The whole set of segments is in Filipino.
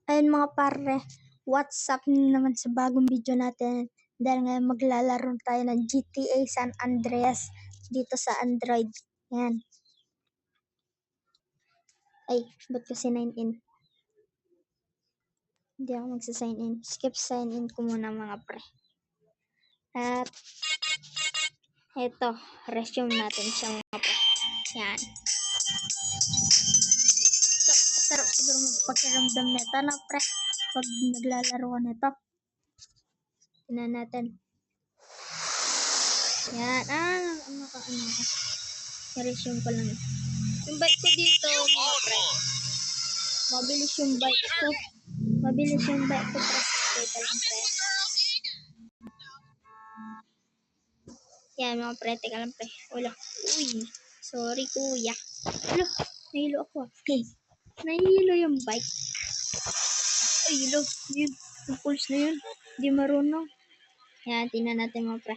Ayun mga pare, what's up naman sa bagong video natin? Dahil ngayon maglalaro tayo ng GTA San Andreas dito sa Android. Yan. Ay, ba't kasi 9 in? Hindi ako magsa-sign in. Skip sign in ko muna mga pre. At eto, resume natin siya mga pre. Yan. So, sarap siguro magpakiramdam nito na pre. Pag naglalaro ka nito. Tingnan natin. Yan. Ano ka. I-resume ko lang. Yung bike ko dito, mga pre. Mabilis yung bike ko. Pre. Teka lang, pre. Yan, mga pre. Teka lang, pre. Wala. Uy. Sorry, kuya. Wala. Nahilo ako. Okay. Nahilo yung bike. Ay, hilo. Yun. Yung pulse na yun. Hindi marunong. Yan, tingnan natin, mga pre.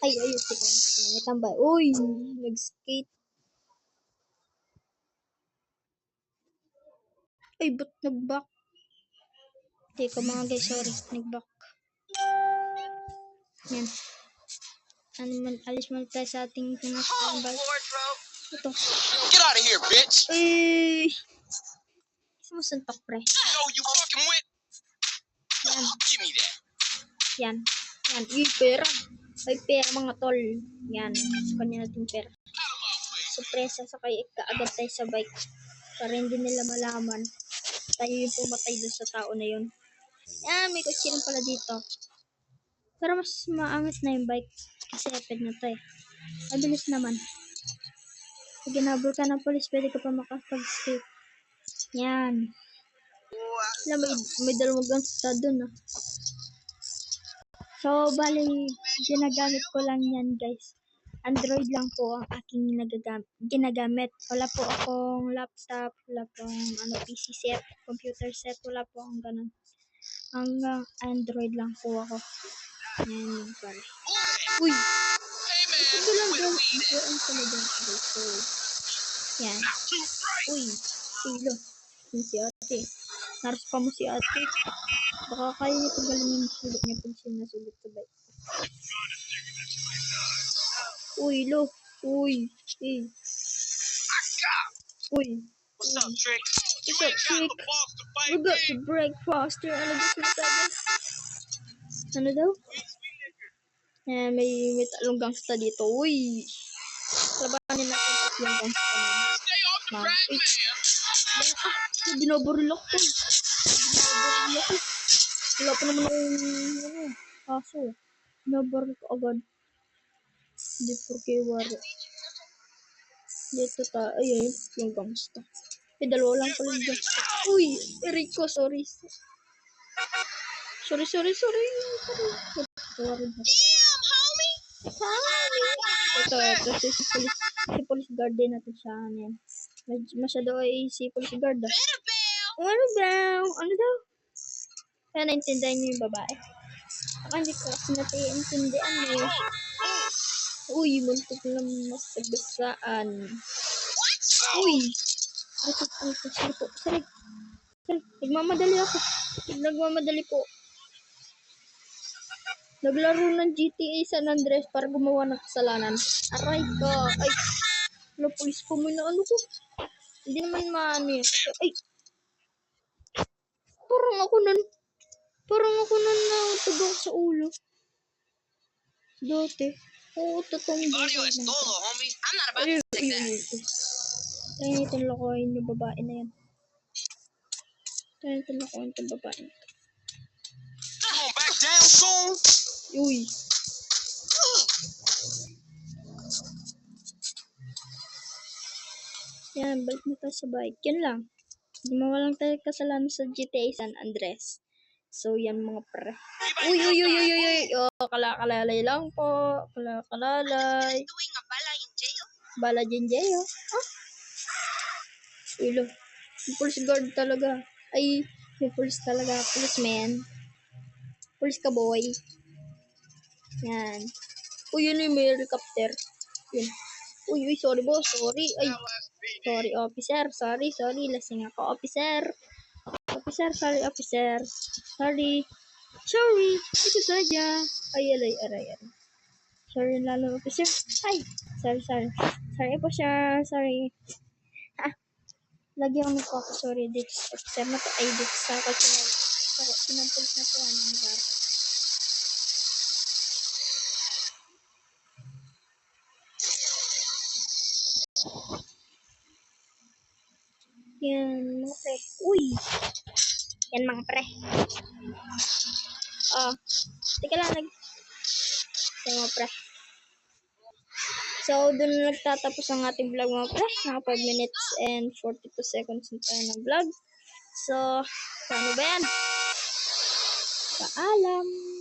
Ay. Teka lang. May tambay. Uy. Nag-skate. Ay, ba't nag-back? Teka mga guys, sorry. Nag-back. Yan. Alis mo tayo sa ating pinakambay. Ito. Get out of here, bitch! Ay! Sumusuntok, pre. No, you fucking win! Yan. Give me that! Yan. Uy, pera. Ay, pera mga tol. Yan. Kanya natin pera. Surpresa sa kayo. Kaagad tayo sa bike. Para hindi nila malaman. Tayo yung pumatay doon sa tao na yun. Yan, may kotse rin pala dito. Pero mas maangat na yung bike. Kasi eped na to eh. Mabilis naman. Pag ginabol ka ng polis, pwede ka pa makapag-skate. Yan. Alam, may dalawang gangsta dun ah. So, bali, ginagamit ko lang yan guys. Android lang po ang aking ginagamit. Wala po akong laptop, wala pong PC set, computer set, wala po akong ganun. Hanggang Android lang po ako. Yan, pare. Uy! Ito lang guys. Ito ang talaga. So, yan. Uy! Silo. Si ate. Naras pa mo si ate. Baka kaya niya paggalingin yung sulit niya pag siya nasulit sa bike. Uy, lo. Uy. Hey. Uy. What's up, Trick? What's up, Trick? We got to break faster. Ano ba sinasabi? Ano daw? Eh, may talong gangsta dito. Uy. Labanin natin tatlong gangsta na. Binabaril ako. Wala pa naman akong kaso. Binabaril ko agad. Hindi porke wari. Dito ayun, yung gangsta. Dalawa lang pala yung gangsta. Uy, Rico, sorry. Sorry. Sorry. Damn, homie! Ito, si police guard din natin siya. Yan. Masyado ay si police guard. Ano daw? Kaya naintindihan niyo yung babae. Ako hindi ko kasi natintindihan eh. Uy, muntik na masagasaan. Uy! Sorry. Nagmamadali ako. Po. Naglaro ng GTA San Andreas para gumawa ng kasalanan. Aray ko. Ay. Wala, pulis pa mo na ano ko. Hindi naman maano yun. Ay. Parang ako nun na tugok sa ulo. Dati. Oo, totoong Audio is solo, homie. I'm not about to take that. Kaya itong lokohin yung babae na yan. Come on, back down soon! Uy. Yan, balik na tayo sa bike. Yan lang. Gumawa lang tayo kasalanan sa GTA San Andreas. So, yan mga pre. Uy. Oh, kalakalay lang po. Kalakalay. Bala din jail. Huh? Uy, lo. Yung police guard talaga. Ay, yung police talaga. Policeman. Police ka, boy. Yan. Uy, yun yung may helicopter. Yun. Uy, sorry boss. Sorry. Ay. Sorry, officer. Sorry. Lasing ako, officer. Officer, sorry, officer. Sorry. Sorry. Ito saja. Ay, aray, aray, aray. Sorry lalo, officer. Ay. Sorry, sorry. Sorry po, sir. Sorry. Lagyan ko ako. Sorry, this officer na to. Ay, this sa ako sinampul na to. Anong bar. Yan, mga pre. Uy! Yan, mga pre. Teka lang, yan, mga pre. So, dun na nagtatapos ang ating vlog, mga pre. Naka 5 minutes and 42 seconds na tayo ng vlog. So, paano ba yan? Paalam!